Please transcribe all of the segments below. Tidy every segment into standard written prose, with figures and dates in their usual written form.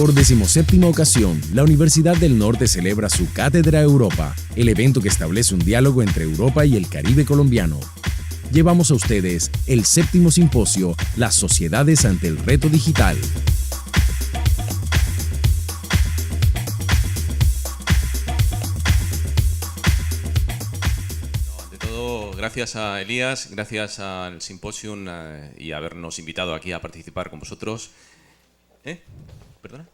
Por 17ª ocasión, la Universidad del Norte celebra su Cátedra Europa, el evento que establece un diálogo entre Europa y el Caribe colombiano. Llevamos a ustedes el 7º simposio Las sociedades ante el reto digital. Ante todo, gracias a Elías, gracias al Symposium y habernos invitado aquí a participar con vosotros. ¿Perdona?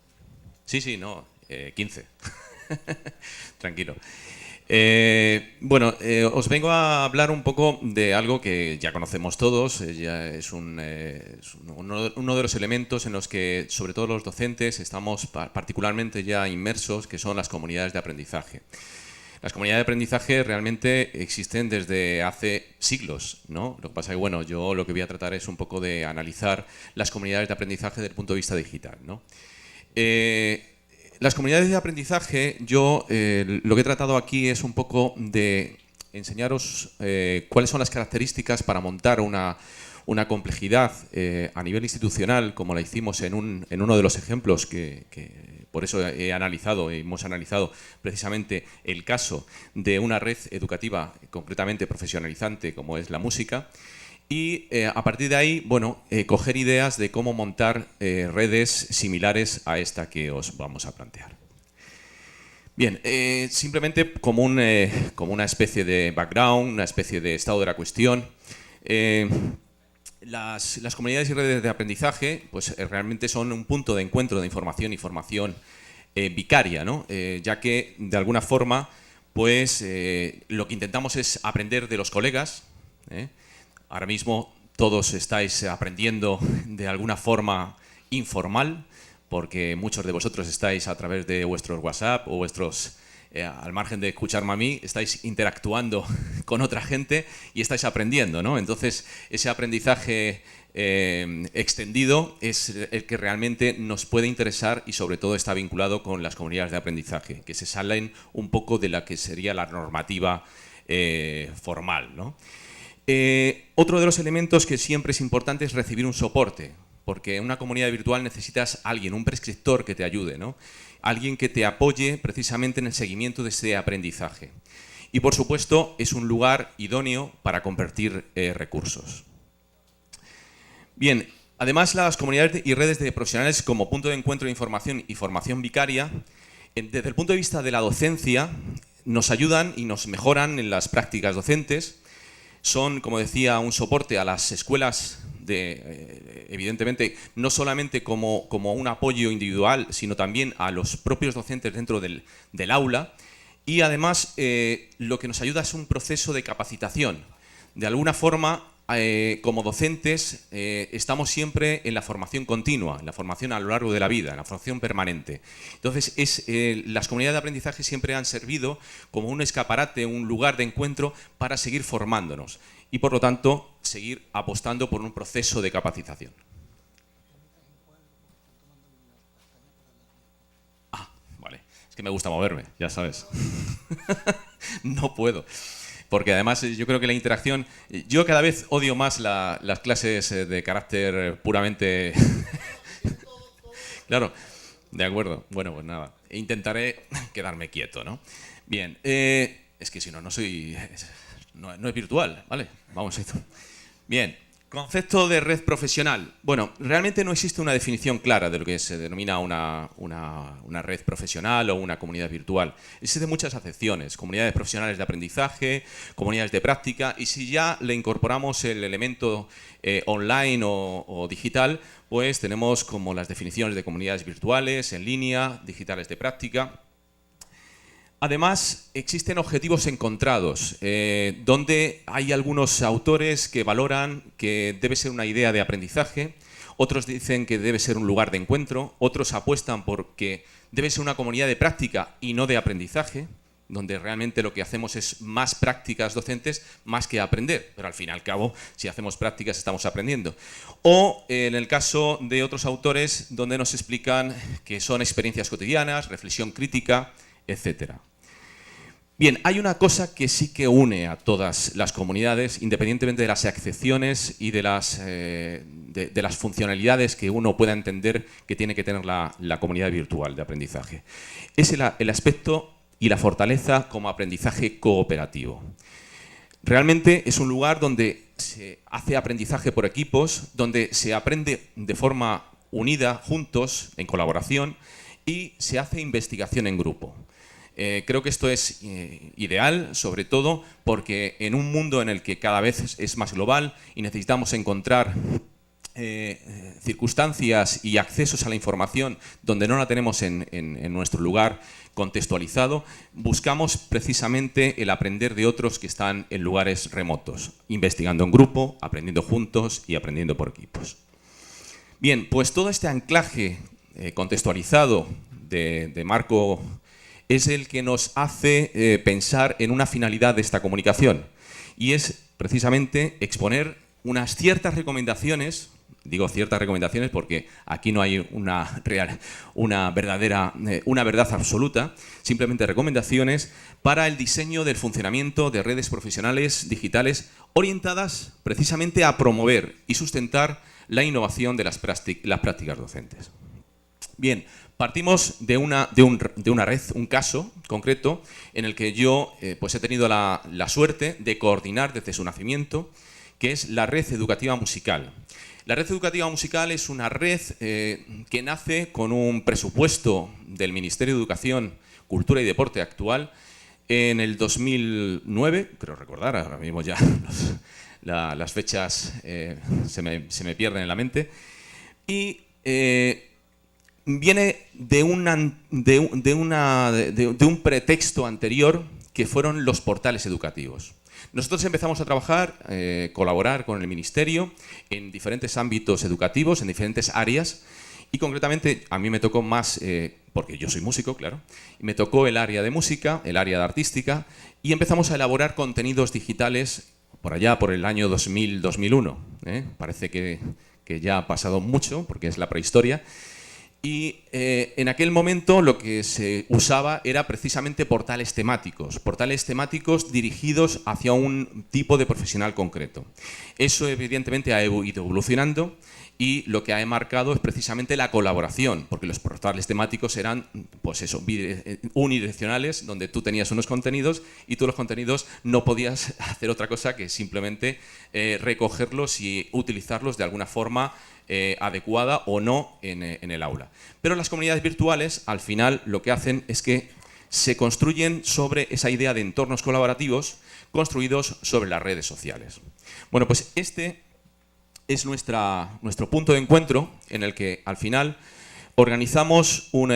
Sí, no, 15. Tranquilo. Os vengo a hablar un poco de algo que ya conocemos todos, ya es uno de los elementos en los que, sobre todo los docentes, estamos particularmente ya inmersos, que son las comunidades de aprendizaje. Las comunidades de aprendizaje realmente existen desde hace siglos, ¿no? Lo que pasa es que, bueno, yo lo que voy a tratar es un poco de analizar las comunidades de aprendizaje desde el punto de vista digital, ¿no? Las comunidades de aprendizaje, yo lo que he tratado aquí es un poco de enseñaros cuáles son las características para montar una complejidad a nivel institucional, como la hicimos en uno de los ejemplos que por eso hemos analizado precisamente el caso de una red educativa concretamente profesionalizante como es la música. Y a partir de ahí, bueno, coger ideas de cómo montar redes similares a esta que os vamos a plantear. Bien, simplemente como una especie de background, una especie de estado de la cuestión, las comunidades y redes de aprendizaje pues, realmente son un punto de encuentro de información y formación vicaria, ¿no? Ya que, de alguna forma, pues, lo que intentamos es aprender de los colegas. Ahora mismo todos estáis aprendiendo de alguna forma informal, porque muchos de vosotros estáis a través de vuestros WhatsApp o vuestros, al margen de escucharme a mí, estáis interactuando con otra gente y estáis aprendiendo, ¿no? Entonces, ese aprendizaje extendido es el que realmente nos puede interesar y sobre todo está vinculado con las comunidades de aprendizaje, que se salen un poco de la que sería la normativa formal, ¿no? Otro de los elementos que siempre es importante es recibir un soporte, porque en una comunidad virtual necesitas a alguien, un prescriptor que te ayude, ¿no? Alguien que te apoye precisamente en el seguimiento de ese aprendizaje. Y por supuesto es un lugar idóneo para compartir recursos. Bien, además las comunidades y redes de profesionales como punto de encuentro de información y formación vicaria, desde el punto de vista de la docencia, nos ayudan y nos mejoran en las prácticas docentes. Son, como decía, un soporte a las escuelas, evidentemente, no solamente como un apoyo individual, sino también a los propios docentes dentro del aula. Y además, lo que nos ayuda es un proceso de capacitación. De alguna forma, como docentes, estamos siempre en la formación continua, en la formación a lo largo de la vida, en la formación permanente. Entonces, las comunidades de aprendizaje siempre han servido como un escaparate, un lugar de encuentro para seguir formándonos y, por lo tanto, seguir apostando por un proceso de capacitación. Vale. Es que me gusta moverme, ya sabes. No puedo. Porque además yo creo que la interacción... Yo cada vez odio más las clases de carácter puramente... Claro, de acuerdo. Bueno, pues nada. Intentaré quedarme quieto, ¿no? Bien, es que si no, no soy... No es virtual, ¿vale? Vamos a esto. Bien, concepto de red profesional. Bueno, realmente no existe una definición clara de lo que se denomina una red profesional o una comunidad virtual. Existen muchas acepciones, comunidades profesionales de aprendizaje, comunidades de práctica, y si ya le incorporamos el elemento online o digital, pues tenemos como las definiciones de comunidades virtuales, en línea, digitales de práctica. Además, existen objetivos encontrados, donde hay algunos autores que valoran que debe ser una idea de aprendizaje, otros dicen que debe ser un lugar de encuentro, otros apuestan por que debe ser una comunidad de práctica y no de aprendizaje, donde realmente lo que hacemos es más prácticas docentes más que aprender, pero al fin y al cabo, si hacemos prácticas estamos aprendiendo. O en el caso de otros autores, donde nos explican que son experiencias cotidianas, reflexión crítica, etcétera. Bien, hay una cosa que sí que une a todas las comunidades, independientemente de las excepciones y de las funcionalidades que uno pueda entender que tiene que tener la comunidad virtual de aprendizaje. Es el aspecto y la fortaleza como aprendizaje cooperativo. Realmente es un lugar donde se hace aprendizaje por equipos, donde se aprende de forma unida, juntos, en colaboración, y se hace investigación en grupo. Creo que esto es ideal, sobre todo porque en un mundo en el que cada vez es más global y necesitamos encontrar circunstancias y accesos a la información donde no la tenemos en nuestro lugar contextualizado, buscamos precisamente el aprender de otros que están en lugares remotos, investigando en grupo, aprendiendo juntos y aprendiendo por equipos. Bien, pues todo este anclaje contextualizado de marco es el que nos hace pensar en una finalidad de esta comunicación, y es precisamente exponer unas ciertas recomendaciones. Digo ciertas recomendaciones porque aquí no hay una verdad absoluta, simplemente recomendaciones para el diseño del funcionamiento de redes profesionales digitales orientadas precisamente a promover y sustentar la innovación de las prácticas docentes. Bien, partimos de una red, un caso concreto en el que yo pues he tenido la suerte de coordinar desde su nacimiento, que es la Red Educativa Musical. La Red Educativa Musical es una red que nace con un presupuesto del Ministerio de Educación, Cultura y Deporte actual en el 2009, creo recordar, ahora mismo ya las fechas se me pierden en la mente, y viene de un pretexto anterior que fueron los portales educativos. Nosotros empezamos a trabajar, colaborar con el Ministerio en diferentes ámbitos educativos, en diferentes áreas, y concretamente a mí me tocó más, porque yo soy músico, claro, y me tocó el área de música, el área de artística, y empezamos a elaborar contenidos digitales por allá, por el año 2000-2001. Parece que ya ha pasado mucho, porque es la prehistoria. Y en aquel momento lo que se usaba era precisamente portales temáticos dirigidos hacia un tipo de profesional concreto. Eso evidentemente ha ido evolucionando y lo que ha marcado es precisamente la colaboración, porque los portales temáticos eran pues eso, unidireccionales, donde tú tenías unos contenidos y tú los contenidos no podías hacer otra cosa que simplemente recogerlos y utilizarlos de alguna forma adecuada o no en el aula. Pero las comunidades virtuales, al final, lo que hacen es que se construyen sobre esa idea de entornos colaborativos construidos sobre las redes sociales. Bueno, pues este es nuestro punto de encuentro en el que, al final, organizamos un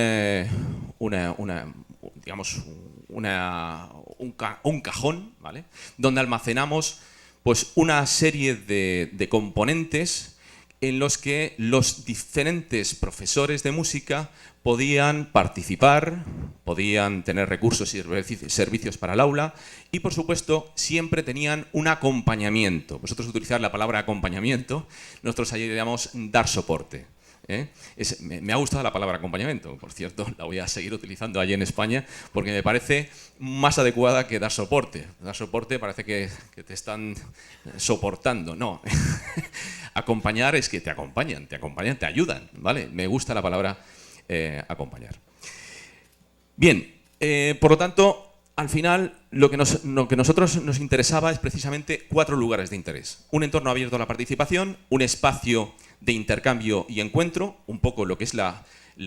cajón, ¿vale?, donde almacenamos pues, una serie de componentes en los que los diferentes profesores de música podían participar, podían tener recursos y servicios para el aula y, por supuesto, siempre tenían un acompañamiento. Vosotros utilizar la palabra acompañamiento, nosotros ahí llamamos dar soporte. Me ha gustado la palabra acompañamiento, por cierto, la voy a seguir utilizando allí en España porque me parece más adecuada que dar soporte. Dar soporte parece que te están soportando, no. Acompañar es que te acompañan, te ayudan, ¿vale? Me gusta la palabra acompañar. Bien, por lo tanto, al final lo que a nosotros nos interesaba es precisamente 4 lugares de interés. Un entorno abierto a la participación, un espacio de intercambio y encuentro, un poco lo que es la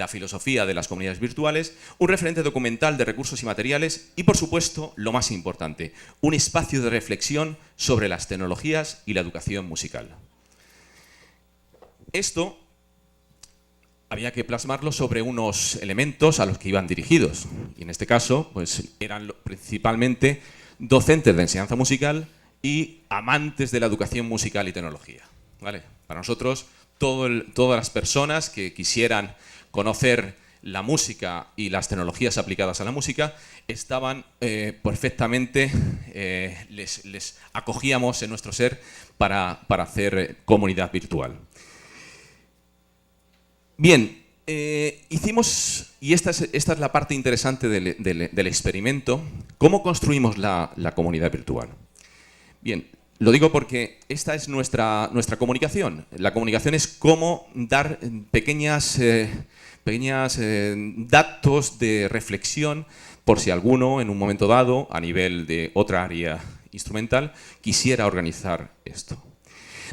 filosofía de las comunidades virtuales, un referente documental de recursos y materiales y, por supuesto, lo más importante, un espacio de reflexión sobre las tecnologías y la educación musical. Esto había que plasmarlo sobre unos elementos a los que iban dirigidos. Y en este caso, pues eran principalmente docentes de enseñanza musical y amantes de la educación musical y tecnología, ¿vale? Para nosotros, todas las personas que quisieran conocer la música y las tecnologías aplicadas a la música estaban perfectamente, les acogíamos en nuestro ser para hacer comunidad virtual. Bien, hicimos, y esta es la parte interesante del experimento, ¿Cómo construimos la comunidad virtual? Bien, lo digo porque esta es nuestra comunicación. La comunicación es cómo dar pequeños datos de reflexión por si alguno, en un momento dado, a nivel de otra área instrumental, quisiera organizar esto.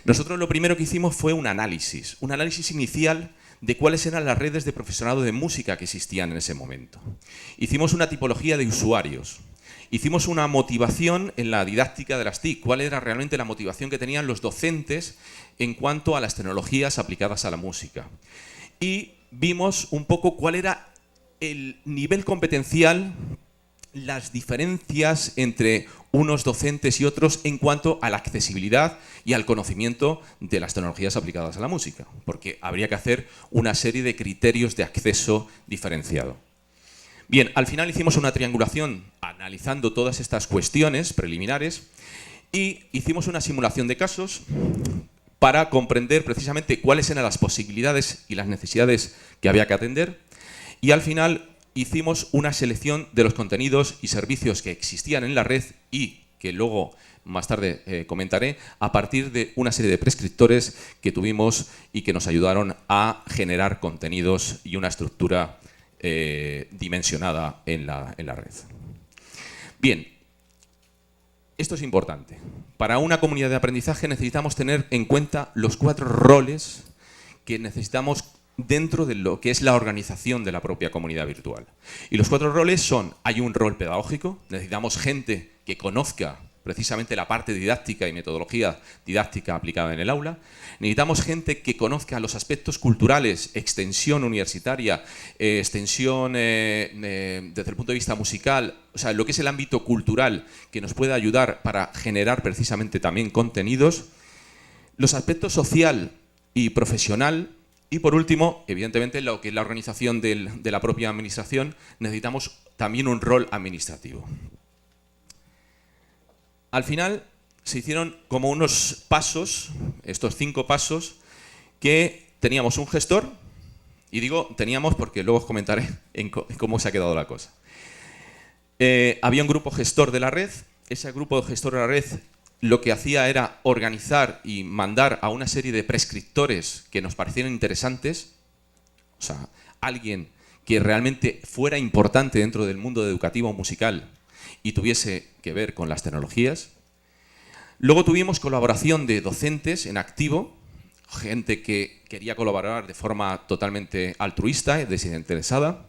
Nosotros lo primero que hicimos fue un análisis inicial de cuáles eran las redes de profesorado de música que existían en ese momento. Hicimos una tipología de usuarios. Hicimos una motivación en la didáctica de las TIC, cuál era realmente la motivación que tenían los docentes en cuanto a las tecnologías aplicadas a la música. Y vimos un poco cuál era el nivel competencial, las diferencias entre unos docentes y otros en cuanto a la accesibilidad y al conocimiento de las tecnologías aplicadas a la música, porque habría que hacer una serie de criterios de acceso diferenciado. Bien, al final hicimos una triangulación analizando todas estas cuestiones preliminares y hicimos una simulación de casos para comprender precisamente cuáles eran las posibilidades y las necesidades que había que atender, y al final hicimos una selección de los contenidos y servicios que existían en la red y que luego más tarde comentaré, a partir de una serie de prescriptores que tuvimos y que nos ayudaron a generar contenidos y una estructura dimensionada en la red. Bien, esto es importante. Para una comunidad de aprendizaje necesitamos tener en cuenta los 4 roles que necesitamos dentro de lo que es la organización de la propia comunidad virtual. Y los 4 roles son: hay un rol pedagógico, necesitamos gente que conozca precisamente la parte didáctica y metodología didáctica aplicada en el aula. Necesitamos gente que conozca los aspectos culturales, extensión universitaria, extensión desde el punto de vista musical, o sea, lo que es el ámbito cultural que nos pueda ayudar para generar precisamente también contenidos. Los aspectos social y profesional. Y por último, evidentemente, lo que es la organización de la propia administración, necesitamos también un rol administrativo. Al final se hicieron como unos pasos, estos 5 pasos, que teníamos un gestor, y digo teníamos porque luego os comentaré en cómo se ha quedado la cosa. Había un grupo gestor de la red. Ese grupo gestor de la red lo que hacía era organizar y mandar a una serie de prescriptores que nos parecieran interesantes, o sea, alguien que realmente fuera importante dentro del mundo educativo musical y tuviese que ver con las tecnologías. Luego tuvimos colaboración de docentes en activo, gente que quería colaborar de forma totalmente altruista y desinteresada.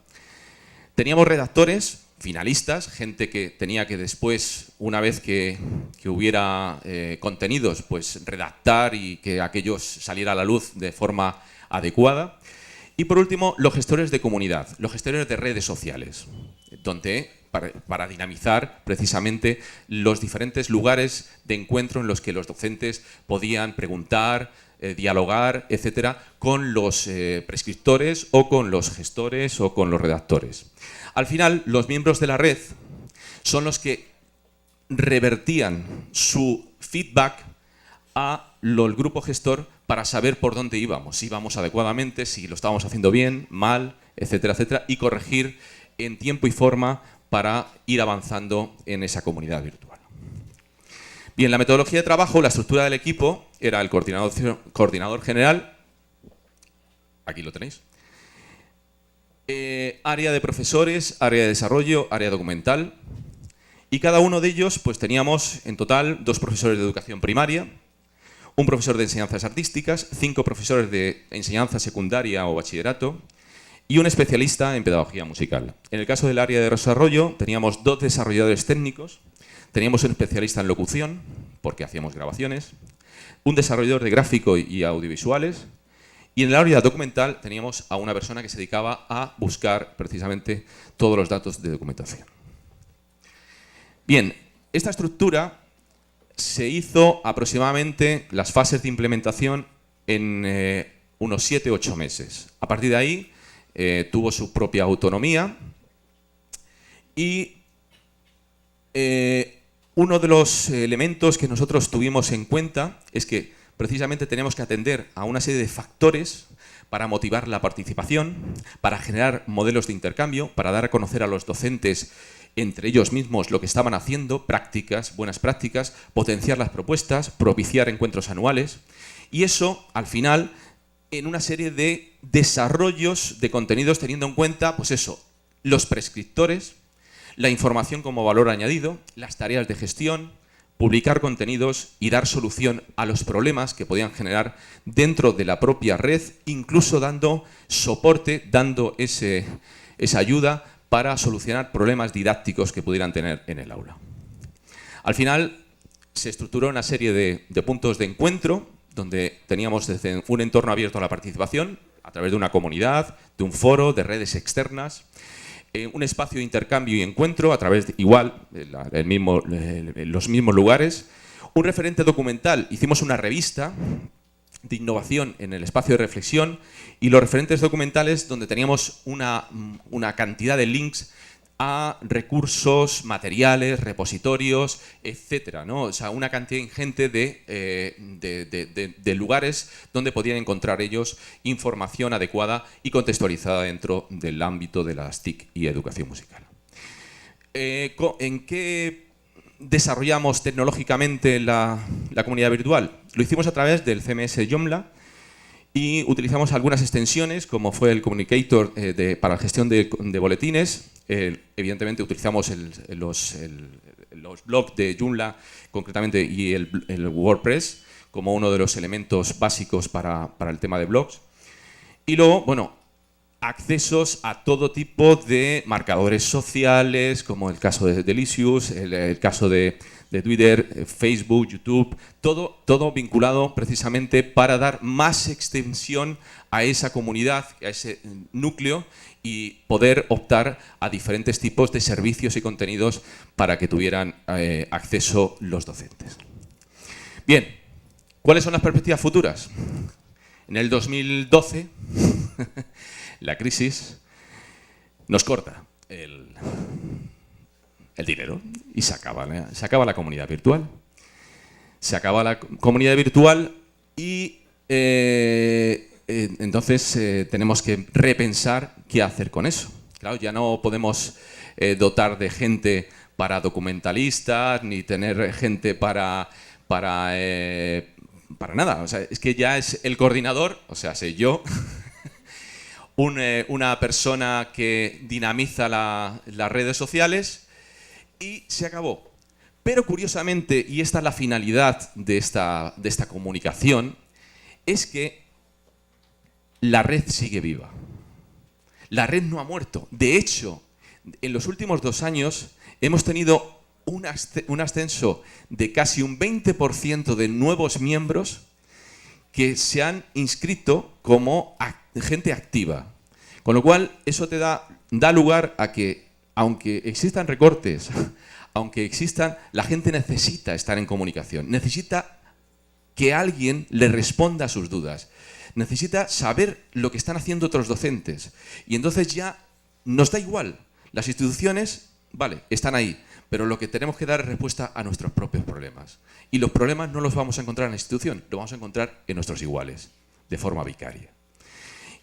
Teníamos redactores, finalistas, gente que tenía que después, una vez que hubiera contenidos, pues redactar y que aquello saliera a la luz de forma adecuada. Y por último, los gestores de comunidad, los gestores de redes sociales, donde para dinamizar precisamente los diferentes lugares de encuentro en los que los docentes podían preguntar, dialogar, etcétera, con los prescriptores o con los gestores o con los redactores. Al final, los miembros de la red son los que revertían su feedback al grupo gestor para saber por dónde íbamos, si íbamos adecuadamente, si lo estábamos haciendo bien, mal, etcétera, etcétera, y corregir en tiempo y forma para ir avanzando en esa comunidad virtual. Bien, la metodología de trabajo, la estructura del equipo, era el coordinador general, aquí lo tenéis, área de profesores, área de desarrollo, área documental, y cada uno de ellos pues teníamos en total 2 profesores de educación primaria, un profesor de enseñanzas artísticas, 5 profesores de enseñanza secundaria o bachillerato y un especialista en pedagogía musical. En el caso del área de desarrollo teníamos 2 desarrolladores técnicos, teníamos un especialista en locución, porque hacíamos grabaciones, un desarrollador de gráfico y audiovisuales, y en el área documental teníamos a una persona que se dedicaba a buscar precisamente todos los datos de documentación. Bien, esta estructura se hizo aproximadamente las fases de implementación en unos 7-8 meses. A partir de ahí tuvo su propia autonomía y uno de los elementos que nosotros tuvimos en cuenta es que precisamente tenemos que atender a una serie de factores para motivar la participación, para generar modelos de intercambio, para dar a conocer a los docentes entre ellos mismos lo que estaban haciendo, prácticas, buenas prácticas, potenciar las propuestas, propiciar encuentros anuales. Y eso, al final, en una serie de desarrollos de contenidos teniendo en cuenta, pues eso, los prescriptores, la información como valor añadido, las tareas de gestión, publicar contenidos y dar solución a los problemas que podían generar dentro de la propia red, incluso dando soporte, dando esa ayuda para solucionar problemas didácticos que pudieran tener en el aula. Al final se estructuró una serie de puntos de encuentro donde teníamos desde un entorno abierto a la participación a través de una comunidad, de un foro, de redes externas, un espacio de intercambio y encuentro a través de los mismos lugares, un referente documental. Hicimos una revista de innovación en el espacio de reflexión y los referentes documentales donde teníamos una cantidad de links a recursos, materiales, repositorios, etcétera, ¿no? O sea, una cantidad ingente de lugares donde podían encontrar ellos información adecuada y contextualizada dentro del ámbito de las TIC y educación musical. ¿En qué desarrollamos tecnológicamente la comunidad virtual? Lo hicimos a través del CMS Joomla y utilizamos algunas extensiones como fue el Communicator para la gestión de boletines. Evidentemente utilizamos los blogs de Joomla concretamente y el WordPress como uno de los elementos básicos para el tema de blogs. Y luego, bueno, accesos a todo tipo de marcadores sociales, como el caso de Delicious, el caso de Twitter, Facebook, YouTube, todo vinculado precisamente para dar más extensión a esa comunidad, a ese núcleo y poder optar a diferentes tipos de servicios y contenidos para que tuvieran acceso los docentes. Bien, ¿cuáles son las perspectivas futuras? En el 2012, la crisis nos corta el dinero y se acaba la comunidad virtual. Se acaba la comunidad virtual y entonces tenemos que repensar qué hacer con eso. Claro, ya no podemos dotar de gente para documentalistas ni tener gente para nada. O sea, es que ya es el coordinador, o sea, soy yo, una persona que dinamiza las redes sociales y se acabó. Pero curiosamente, y esta es la finalidad de esta comunicación, es que la red sigue viva. La red no ha muerto. De hecho, en los últimos 2 años hemos tenido un ascenso de casi un 20% de nuevos miembros que se han inscrito como gente activa. Con lo cual, eso te da lugar a que, aunque existan recortes, la gente necesita estar en comunicación, necesita que alguien le responda a sus dudas, necesita saber lo que están haciendo otros docentes. Y entonces ya nos da igual. Las instituciones, vale, están ahí, pero lo que tenemos que dar es respuesta a nuestros propios problemas. Y los problemas no los vamos a encontrar en la institución, los vamos a encontrar en nuestros iguales, de forma vicaria.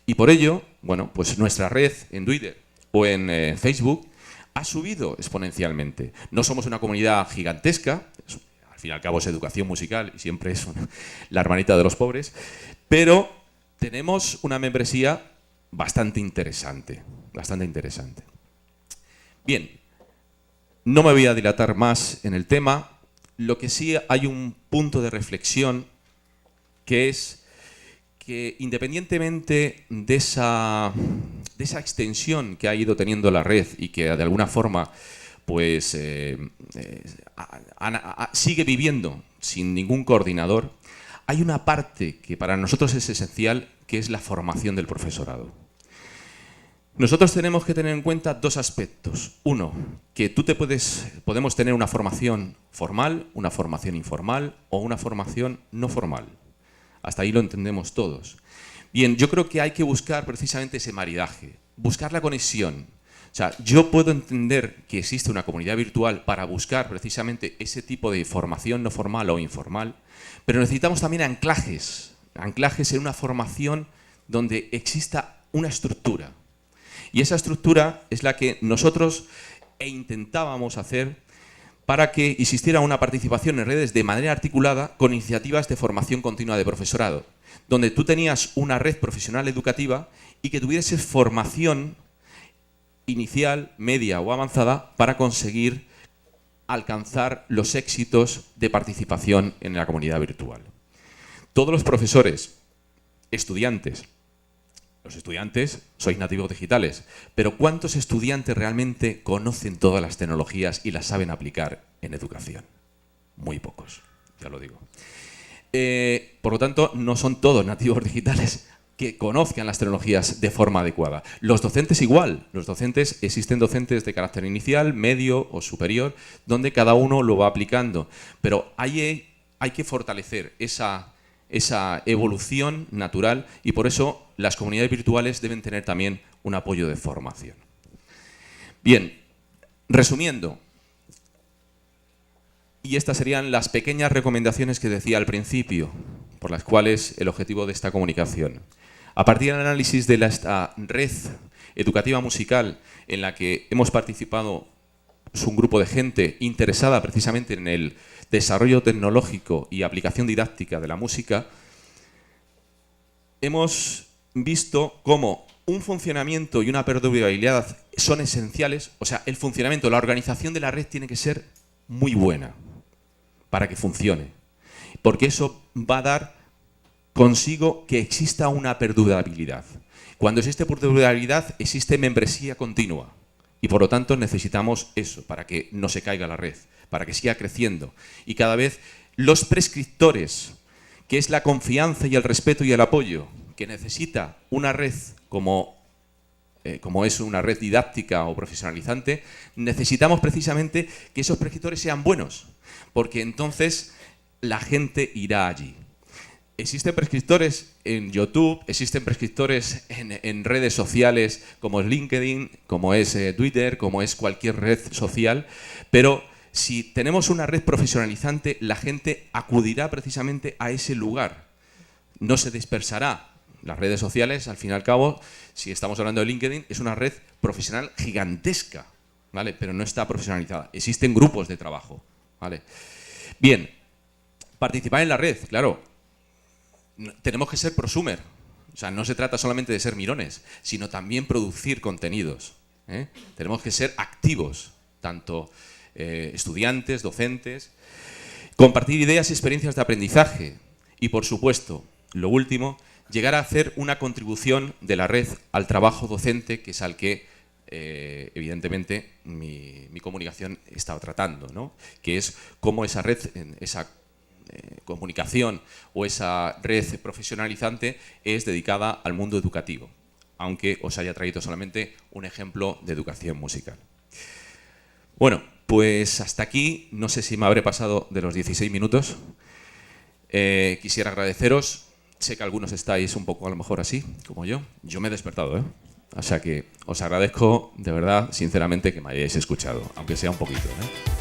Y por ello, bueno, pues nuestra red en Twitter o en Facebook ha subido exponencialmente. No somos una comunidad gigantesca, al fin y al cabo es educación musical y siempre es la hermanita de los pobres, pero tenemos una membresía bastante interesante, bastante interesante. Bien, no me voy a dilatar más en el tema, lo que sí hay un punto de reflexión que es que independientemente de esa extensión que ha ido teniendo la red y que de alguna forma pues sigue viviendo sin ningún coordinador, hay una parte que para nosotros es esencial, que es la formación del profesorado. Nosotros tenemos que tener en cuenta 2 aspectos. Uno, que podemos tener una formación formal, una formación informal o una formación no formal. Hasta ahí lo entendemos todos. Bien, yo creo que hay que buscar precisamente ese maridaje, buscar la conexión. O sea, yo puedo entender que existe una comunidad virtual para buscar precisamente ese tipo de formación no formal o informal, pero necesitamos también anclajes en una formación donde exista una estructura. Y esa estructura es la que nosotros intentábamos hacer para que existiera una participación en redes de manera articulada con iniciativas de formación continua de profesorado, donde tú tenías una red profesional educativa y que tuviese formación inicial, media o avanzada para conseguir alcanzar los éxitos de participación en la comunidad virtual. Todos los profesores, estudiantes, los estudiantes sois nativos digitales, pero ¿cuántos estudiantes realmente conocen todas las tecnologías y las saben aplicar en educación? Muy pocos, ya lo digo. Por lo tanto, no son todos nativos digitales que conozcan las tecnologías de forma adecuada. Los docentes igual. Existen docentes de carácter inicial, medio o superior, donde cada uno lo va aplicando. Pero hay que fortalecer esa evolución natural y por eso las comunidades virtuales deben tener también un apoyo de formación. Bien, resumiendo, y estas serían las pequeñas recomendaciones que decía al principio, por las cuales el objetivo de esta comunicación. A partir del análisis de esta red educativa musical en la que hemos participado, es un grupo de gente interesada precisamente en el desarrollo tecnológico y aplicación didáctica de la música, hemos visto cómo un funcionamiento y una perdurabilidad son esenciales. O sea, el funcionamiento, la organización de la red tiene que ser muy buena para que funcione, porque eso va a dar consigo que exista una perdurabilidad. Cuando existe perdurabilidad, existe membresía continua. Y por lo tanto necesitamos eso para que no se caiga la red, para que siga creciendo. Y cada vez los prescriptores, que es la confianza y el respeto y el apoyo que necesita una red como es una red didáctica o profesionalizante, necesitamos precisamente que esos prescriptores sean buenos, porque entonces la gente irá allí. Existen prescriptores en YouTube, existen prescriptores en redes sociales como es LinkedIn, como es Twitter, como es cualquier red social, pero si tenemos una red profesionalizante, la gente acudirá precisamente a ese lugar. No se dispersará. Las redes sociales, al fin y al cabo, si estamos hablando de LinkedIn, es una red profesional gigantesca, ¿vale? Pero no está profesionalizada. Existen grupos de trabajo, ¿vale? Bien, participar en la red, claro. Tenemos que ser prosumer, o sea, no se trata solamente de ser mirones, sino también producir contenidos, ¿eh? Tenemos que ser activos, tanto estudiantes, docentes, compartir ideas y experiencias de aprendizaje y, por supuesto, lo último, llegar a hacer una contribución de la red al trabajo docente, que es al que, evidentemente, mi comunicación está tratando, ¿no? Que es cómo esa red, esa comunicación o esa red profesionalizante es dedicada al mundo educativo, aunque os haya traído solamente un ejemplo de educación musical. Bueno, pues hasta aquí, no sé si me habré pasado de los 16 minutos. Quisiera agradeceros, sé que algunos estáis un poco a lo mejor así, como yo me he despertado, ¿eh? O sea que os agradezco de verdad, sinceramente, que me hayáis escuchado, aunque sea un poquito, ¿eh?